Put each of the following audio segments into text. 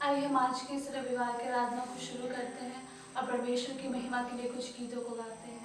आइए हम आज के इस रविवार की आराधना को शुरू करते हैं और परमेश्वर की महिमा के लिए कुछ गीतों को गाते हैं।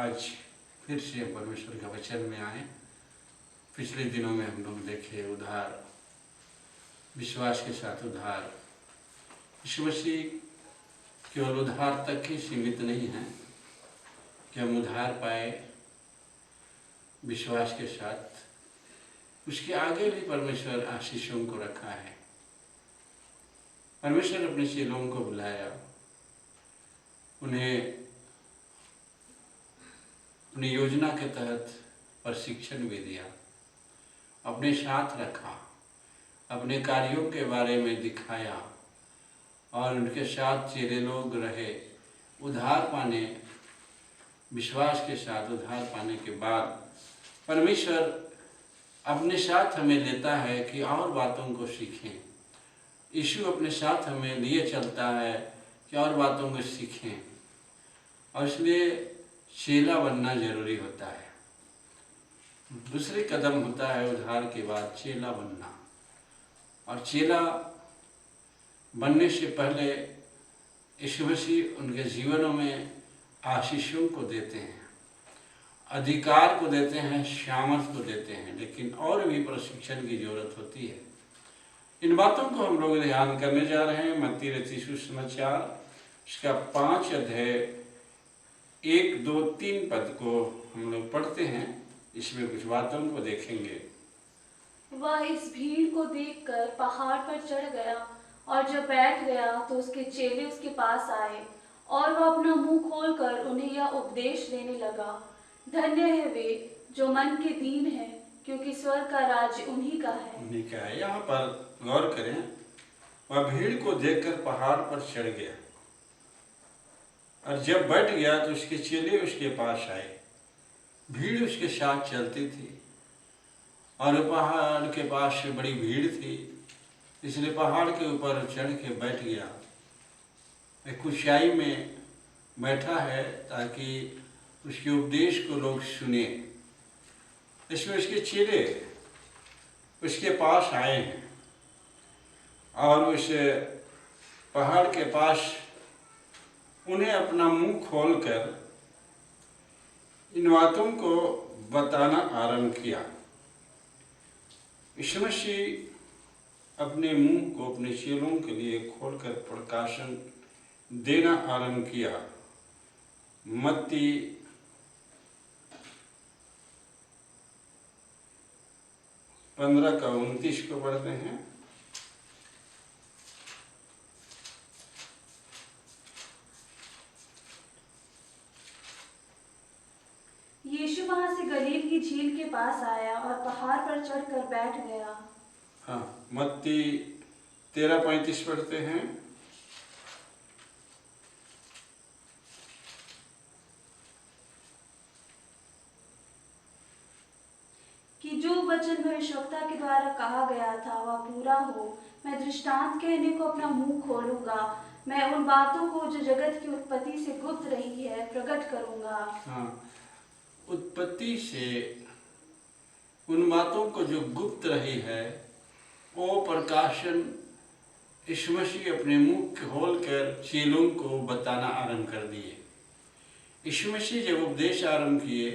आज फिर से परमेश्वर के वचन में आए। पिछले दिनों में हम लोग देखे उद्धार, विश्वास के साथ उद्धार। यीशु मसीह केवल उद्धार तक ही सीमित नहीं है कि हम उद्धार पाए विश्वास के साथ, उसके आगे भी परमेश्वर आशीषों को रखा है। परमेश्वर अपने चेलों को बुलाया, उन्हें अपनी योजना के तहत प्रशिक्षण भी दिया, अपने साथ रखा, अपने कार्यों के बारे में दिखाया और उनके साथ चेले लोग रहे। उद्धार पाने विश्वास के साथ उद्धार पाने के बाद परमेश्वर अपने साथ हमें लेता है कि और बातों को सीखें। यीशु अपने साथ हमें लिए चलता है कि और बातों को सीखें, और इसलिए चेला बनना जरूरी होता है। दूसरे कदम होता है उद्धार के बाद चेला बनना। और चेला बनने से पहले यीशु मसीह उनके जीवनों में आशीषों को देते हैं, अधिकार को देते हैं, सामर्थ को देते हैं, लेकिन और भी प्रशिक्षण की जरूरत होती है। इन बातों को हम लोग ध्यान करने जा रहे हैं। मत्ती रचित सुसमाचार इसका 5 अध्याय 1, 2, 3 पद को हम लोग पढ़ते हैं। इसमें कुछ बातों को देखेंगे। वह इस भीड़ को देखकर पहाड़ पर चढ़ गया, और जब बैठ गया तो उसके चेले उसके पास आए, और वह अपना मुंह खोलकर उन्हें यह उपदेश देने लगा, धन्य है वे जो मन के दीन हैं, क्योंकि स्वर्ग का राज्य उन्हीं का है। उन्हीं का है। यहाँ पर गौर करें, वह भीड़ को देखकर पहाड़ पर चढ़ गया, और जब बैठ गया तो उसके चेले उसके पास आए। भीड़ उसके साथ चलती थी, और पहाड़ के पास से बड़ी भीड़ थी, इसलिए पहाड़ के ऊपर चढ़ के बैठ गया। एक ऊंचाई में बैठा है ताकि उसके उपदेश को लोग सुने। इसमें उसके चेले उसके पास आए हैं, और उस पहाड़ के पास उन्हें अपना मुंह खोलकर इन बातों को बताना आरंभ किया। यीशु मसीह अपने मुंह को अपने चेलों के लिए खोलकर प्रकाशन देना आरंभ किया। मत्ती 15 का 29 को पढ़ते हैं। यीशु वहां से गलील की झील के पास आया और पहाड़ पर चढ़कर बैठ गया। हाँ, मत्ती 13:35 पढ़ते हैं। कि जो वचन भविष्यवक्ता के द्वारा कहा गया था वह पूरा हो, मैं दृष्टांत कहने को अपना मुंह खोलूंगा, मैं उन बातों को जो जगत की उत्पत्ति से गुप्त रही है प्रकट करूंगा। हाँ, उत्पत्ति से उन बातों को जो गुप्त रही है वो प्रकाशन यीशु मसीह अपने मुंह खोलकर चेलों को बताना आरंभ कर दिए। यीशु मसीह जब उपदेश आरंभ किए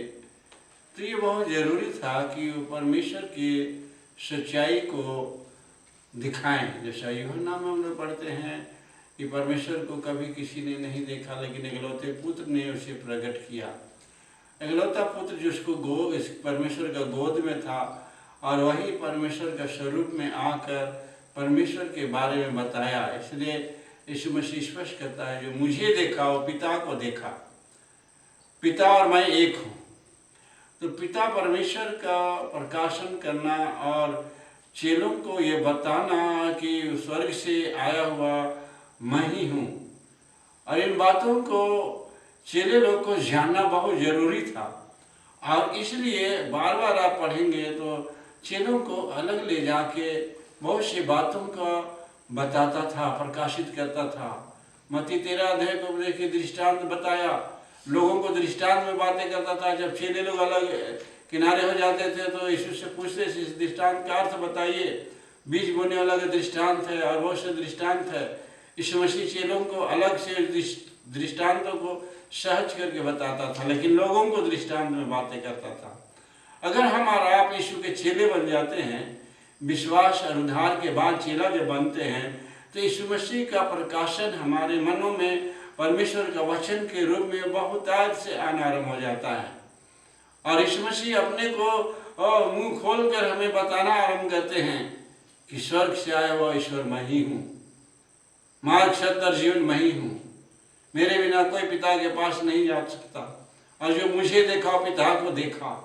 तो ये बहुत ज़रूरी था कि वो परमेश्वर की सच्चाई को दिखाएं। जैसा यूहन्ना में हम लोग पढ़ते हैं कि परमेश्वर को कभी किसी ने नहीं देखा, लेकिन इकलौते पुत्र ने उसे प्रकट किया। इकलौता पुत्र जिसको परमेश्वर का गोद में था, और वही परमेश्वर का स्वरूप में आकर परमेश्वर के बारे में बताया। इसलिए यीशु मसीह स्पष्ट करता है, जो मुझे देखा वो पिता को देखा, पिता और मैं एक हूँ। तो पिता परमेश्वर का प्रकाशन करना और चेलों को ये बताना कि स्वर्ग से आया हुआ मैं ही हूँ, और इन बातों को चेले लोग को जानना बहुत ज़रूरी था। और इसलिए बार बार आप पढ़ेंगे तो चेलों को अलग ले जाके बहुत सी बातों का बताता था, प्रकाशित करता था। मत्ती 13 अध्याय को देखिए, दृष्टांत बताया, लोगों को दृष्टांत में बातें करता था। जब चेले लोग अलग किनारे हो जाते थे तो यीशु से पूछते, इस दृष्टांत का अर्थ बताइए। बीज बोने वाला का दृष्टांत है और बहुत से दृष्टांत है। यीशु मसीह चेलों को अलग से दृष्टांतों को सहज करके बताता था, लेकिन लोगों को दृष्टांत में बातें करता था। अगर हम और आप यीशु के चेले बन जाते हैं, विश्वास और उद्धार के बाद चेला जब बनते हैं, तो यीशु मसीह का प्रकाशन हमारे मनों में परमेश्वर का वचन के रूप में बहुतायत से आना आरंभ हो जाता है। और यीशु मसीह अपने को मुंह खोलकर हमें बताना आरंभ करते हैं कि स्वर्ग से आया हुआ ईश्वर मैं ही हूँ, मार्ग सत्य और जीवन मैं ही हूँ, मेरे बिना कोई पिता के पास नहीं जा सकता, और जो मुझे देखा पिता को देखा।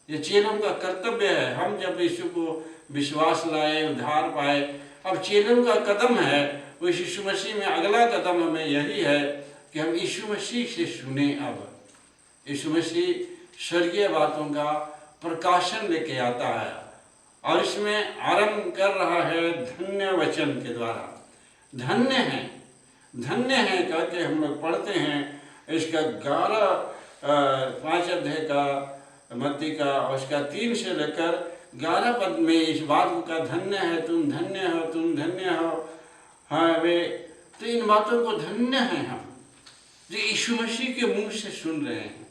ये चेलों का कर्तव्य है। हम जब यीशु को विश्वास लाए, उद्धार पाए, अब चेलों का कदम है वो यीशु मसीह में। अगला कदम हमें यही है कि हम यीशु मसीह से सुने। अब यीशु मसीह स्वर्गीय बातों का प्रकाशन लेके आता है और इसमें आरंभ कर रहा है धन्य वचन के द्वारा। धन्य है करके हम लोग पढ़ते हैं इसका 5 अध्याय का मत्ती का, उसका 3 से लेकर 11 पद में इस बात का धन्य है, तुम धन्य हो। हाँ वे, तो इन बातों को धन्य हैं हम जो यीशु मसीह के मुंह से सुन रहे हैं।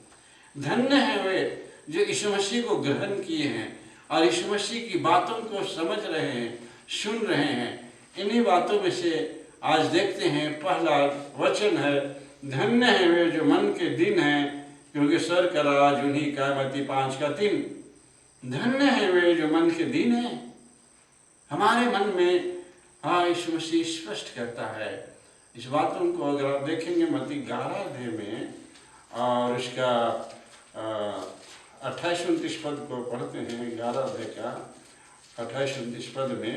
धन्य है वे जो यीशु मसीह को ग्रहण किए हैं और यीशु मसीह की बातों को समझ रहे हैं, सुन रहे हैं। इन्हीं बातों में से आज देखते हैं पहला वचन है, धन्य है वे जो मन के दिन हैं क्योंकि स्वर्ग का राज उन्हीं का। मत्ती 5:3। धन्य है वे जो मन के दिन हैं। हमारे मन में हाँ यीशु मसीह स्पष्ट करता है इस बातों को। अगर आप देखेंगे मत्ती 11 अध्याय में और उसका 28-29 पद को पढ़ते हैं, 11 अध्याय का 28-29 पद में,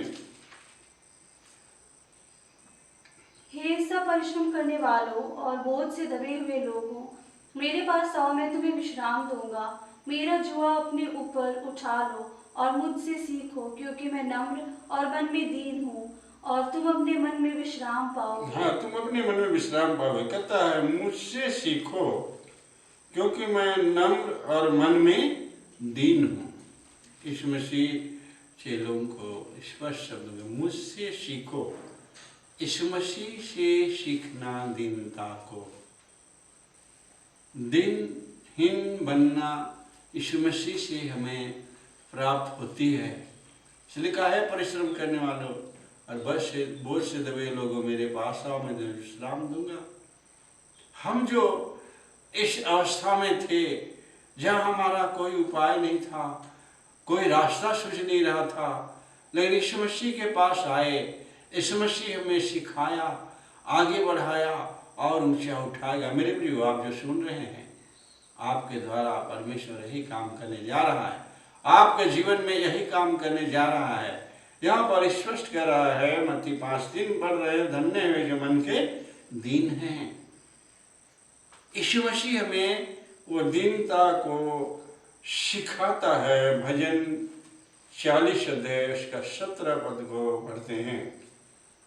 हे सब परिश्रम करने वालों और बोझ से दबे हुए लोगों, मेरे पास आओ, मैं तुम्हें विश्राम दूंगा। मेरा जुआ अपने ऊपर उठा लो और मुझसे सीखो, क्योंकि मैं नम्र और मन में दीन हूँ, और तुम अपने मन में विश्राम पाओगे। हाँ, तुम अपने मन में विश्राम पाओगे। कहता है मुझसे सीखो क्योंकि मैं नम्र और मन में दीन हूँ। यीशु मसीह चेलों को स्पष्ट शब्द में मुझसे सीखो। यीशु मसीह से सीखना दीनता को, दीनहीन बनना यीशु मसीह से हमें प्राप्त होती है। इसलिए कहा है परिश्रम करने वालों और बोझ से दबे लोगों, मेरे पास आओ, मैं तुम्हें विश्राम दूंगा। हम जो इस अवस्था में थे जहाँ हमारा कोई उपाय नहीं था, कोई रास्ता सूझ नहीं रहा था, लेकिन यीशु मसीह के पास आए। यीशु मसीह हमें सिखाया, आगे बढ़ाया और ऊंचा उठाएगा। मेरे प्रियो, आप जो सुन रहे हैं, आपके द्वारा परमेश्वर यही काम करने जा रहा है। आपके जीवन में यही काम करने जा रहा है। यहाँ पर स्पष्ट कर रहा है, मत्ती 5:3 पढ़ रहे हैं, धन्य है जो मन के दीन हैं। यीशु मसीह हमें वो दीनता को सिखाता है। भजन 40 अध्याय उसका 17 पद को पढ़ते हैं।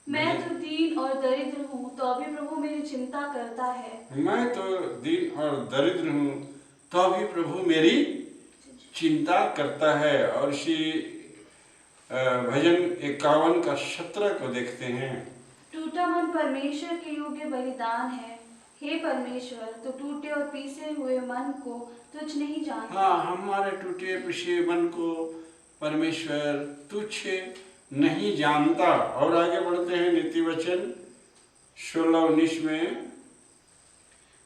मैं तो दीन और दरिद्र हूँ, तो अभी प्रभु मेरी चिंता करता है। मैं तो दीन और दरिद्र हूँ, तो अभी प्रभु मेरी चिंता करता है। और इसी भजन 51 का 17 को देखते हैं। टूटा मन परमेश्वर के योग्य बलिदान है। हे परमेश्वर, तो टूटे और पीसे हुए मन को तुच्छ नहीं जानता। हाँ, हमारे टूटे पीसे मन को परमेश्वर तुच्छ नहीं जानता। और आगे बढ़ते हैं नीति वचन 16-19 में,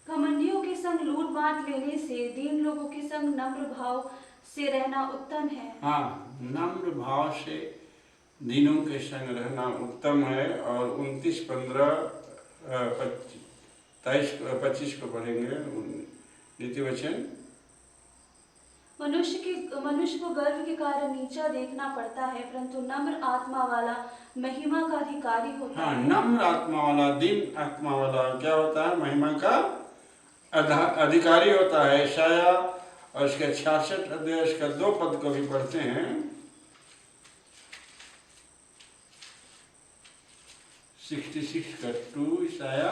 घमंडियों के संग लूट बांट लेने से दीन लोगों के संग नम्र भाव से रहना उत्तम है। हाँ, नम्र भाव से दीनों के संग रहना उत्तम है। और 29, 15, 23-25 को पढ़ेंगे नीति वचन। मनुष्य को गर्व के कारण नीचा देखना पड़ता है, परंतु नम्र आत्मा वाला महिमा का अधिकारी होता है। हाँ, नम्र आत्मा वाला, दीन आत्मा वाला क्या होता है? महिमा का अधिकारी होता है। यशाया और उसके 66 अध्याय उसका 2 पद को भी पढ़ते हैं। 66 का 2 यशाया।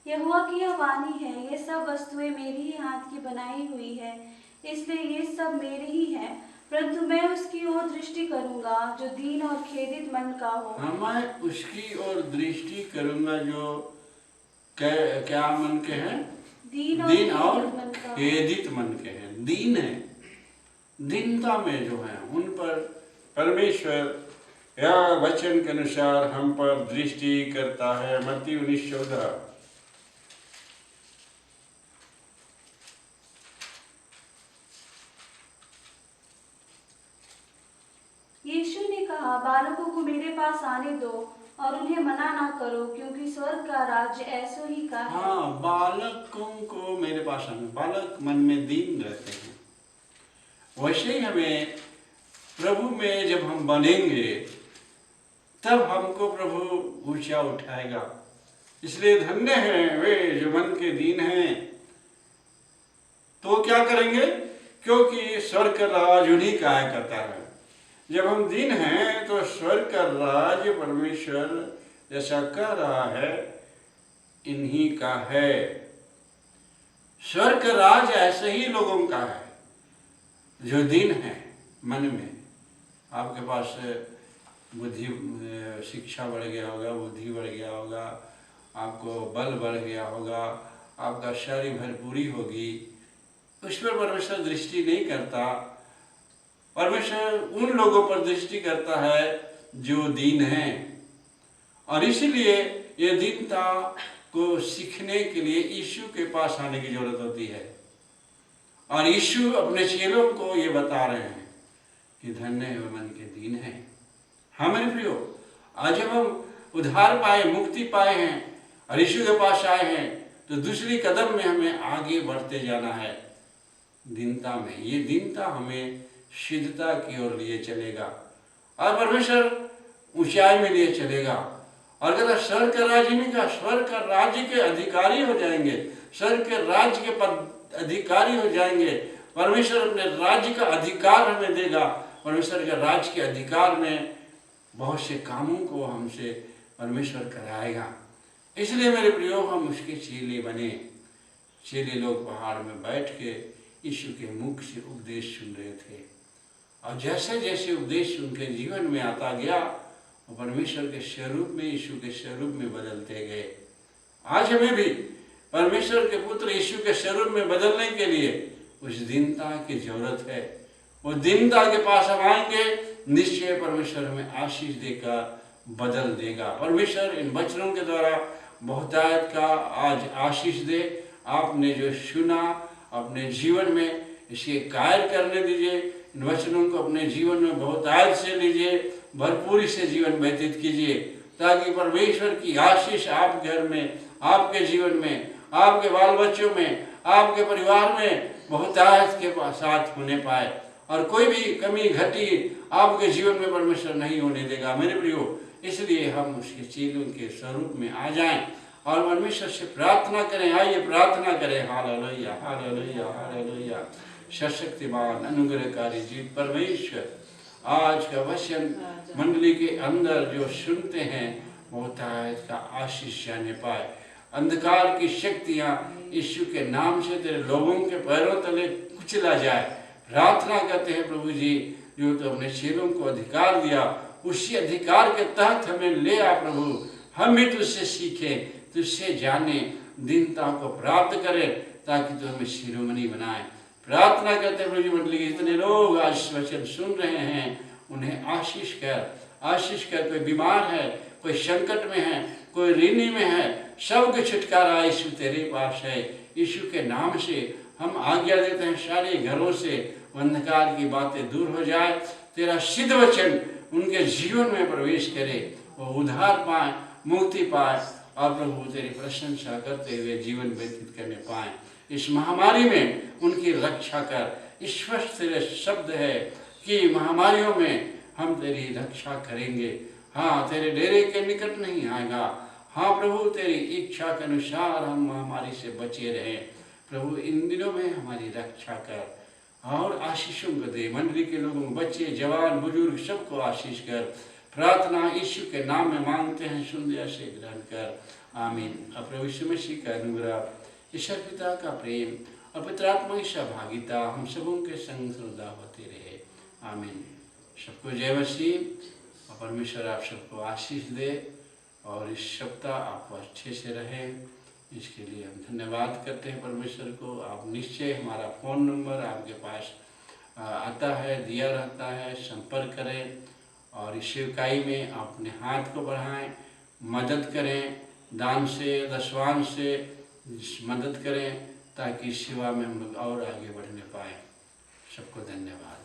यहोवा की यह वाणी है, ये सब वस्तुएं मेरी ही हाथ की बनाई हुई है, इसलिए ये सब मेरे ही हैं, परंतु मैं उसकी ओर दृष्टि करूंगा जो दीन और खेदित मन का हो। हाँ, मैं उसकी ओर दृष्टि करूंगा जो क्या मन के हैं? दीन और खेदित मन के हैं। दीन है, दीनता में जो है उन पर परमेश्वर या वचन के अनुसार हम पर दृष्टि करता है। मत्ती 19:14। यीशु ने कहा, बालकों को मेरे पास आने दो और उन्हें मना ना करो, क्योंकि स्वर्ग का राज्य ऐसो ही का है। हाँ, बालकों को मेरे पास आने। बालक मन में दीन रहते हैं। वैसे ही हमें प्रभु में जब हम बनेंगे तब हमको प्रभु ऊंचा उठाएगा। इसलिए धन्य हैं वे जो मन के दीन हैं, तो क्या करेंगे? क्योंकि स्वर्ग का राज उन्हीं का है करता है। जब हम दीन हैं तो स्वर्ग का राज परमेश्वर जैसा कह रहा है इन्हीं का है। स्वर्ग का राज ऐसे ही लोगों का है जो दीन है मन में। आपके पास बुद्धि शिक्षा बढ़ गया होगा, बुद्धि बढ़ गया होगा, आपको बल बढ़ गया होगा, आपका शरीर भरपूरी होगी, उस पर परमेश्वर दृष्टि नहीं करता। परमेश्वर उन लोगों पर दृष्टि करता है जो दीन हैं। और इसीलिए ये दीनता को सीखने के लिए यीशु के पास आने की जरूरत होती है। और यीशु अपने चेलों को ये बता रहे हैं कि धन्य है मन के दीन हैं। हाँ मेरे प्रियो, आज जब हम उद्धार पाए, मुक्ति पाए हैं और यीशु के पास आए हैं, तो दूसरी कदम में हमें आगे बढ़ते जाना है दीनता में। ये दीनता हमें सिद्धता की ओर लिए चलेगा और परमेश्वर ऊंचाई में लिए चलेगा। और अगर स्वर्ग का राज्य नहीं का, स्वर्ग का राज्य के अधिकारी हो जाएंगे, स्वर्ग के राज्य के पद अधिकारी हो जाएंगे। परमेश्वर अपने राज्य का अधिकार हमें देगा। परमेश्वर के राज्य के अधिकार में बहुत से कामों को हमसे परमेश्वर कराएगा। इसलिए मेरे प्रियो, हम उसके चेले बने। चेले लोग पहाड़ में बैठ के यीशु के मुख से उपदेश सुन रहे थे, और जैसे जैसे उपदेश उनके जीवन में आता गया, वो परमेश्वर के स्वरूप में, यीशु के स्वरूप में बदलते गए। आज हमें भी परमेश्वर के पुत्र यीशु के स्वरूप में बदलने के लिए उस दीनता की जरूरत है। वो दीनता के पास हम आएंगे, निश्चय परमेश्वर हमें आशीष देकर बदल देगा। परमेश्वर इन वचनों के द्वारा बहुतायत का आज आशीष दे। आपने जो सुना अपने जीवन में इसे कायल करने दीजिए। इन वचनों को अपने जीवन में बहुतायत से लीजिए, भरपूरी से जीवन व्यतीत कीजिए, ताकि परमेश्वर की आशीष आपके घर में, आपके जीवन में, आपके बाल बच्चों में, आपके परिवार में बहुतायत के साथ होने पाए, और कोई भी कमी घटी आपके जीवन में परमेश्वर नहीं होने देगा मेरे प्रियो। इसलिए हम उसके चेलों के स्वरूप में आ जाएं और परमेश्वर से प्रार्थना करें। आइए प्रार्थना करें। Hallelujah, hallelujah, hallelujah. सशक्तिमान अनुग्रहकारी जीव परमेश्वर, आज का वचन मंडली के अंदर जो सुनते हैं बहुतायत का आशीष जाने पाए। अंधकार की शक्तियां यीशु के नाम से तेरे लोगों के पैरों तले कुचला जाए। प्रार्थना करते हैं प्रभु जी, जो तो अपने चेलों को अधिकार दिया, उसी अधिकार के तहत हमें ले आ प्रभु। हम भी तुझसे सीखें, तुझसे जाने, दीनता को प्राप्त करें, ताकि तू हमें शिरोमणि बनाए। प्रार्थना करते प्रभु जी, मंडली के जितने लोग आज वचन सुन रहे हैं उन्हें आशीष कर। कोई बीमार है, कोई संकट में है, कोई ऋणी में है, सबके छुटकारा यीशु तेरे पास है। यीशु के नाम से हम आज्ञा देते हैं, सारे घरों से अंधकार की बातें दूर हो जाए, तेरा सिद्ध वचन उनके जीवन में प्रवेश करे, वो उद्धार पाए, मुक्ति पाए, और प्रभु तेरी प्रशंसा करते हुए जीवन व्यतीत करने पाए। इस महामारी में उनकी रक्षा कर। स्पष्ट तेरे शब्द है कि महामारियों में हम तेरी रक्षा करेंगे। हाँ, तेरे डेरे के निकट नहीं आएगा। हाँ प्रभु, तेरी इच्छा के अनुसार हम महामारी से बचे रहें। प्रभु इन दिनों में हमारी रक्षा कर और आशीषों को दे। मंडली के लोगों, बच्चे, जवान, बुजुर्ग, सबको आशीष कर। प्रार्थना यीशु के नाम में मांगते हैं, सुन दया से ग्रहण कर। आमीन। अब प्रभु यीशु मसीह का अनुग्रह, ईश्वर पिता का प्रेम और पवित्र आत्मा की सहभागिता हम सबों के संग सदा होती रहे। आमीन। सबको जय मसीह। और परमेश्वर आप सबको आशीष दे और इस सप्ताह आप अच्छे से रहें, इसके लिए हम धन्यवाद करते हैं परमेश्वर को। आप निश्चय, हमारा फ़ोन नंबर आपके पास आता है, दिया रहता है, संपर्क करें और इस सेवकाई में अपने हाथ को बढ़ाएं, मदद करें, दान से, दशवान से मदद करें, ताकि इस सेवा में हम लोग और आगे बढ़ने पाएँ। सबको धन्यवाद।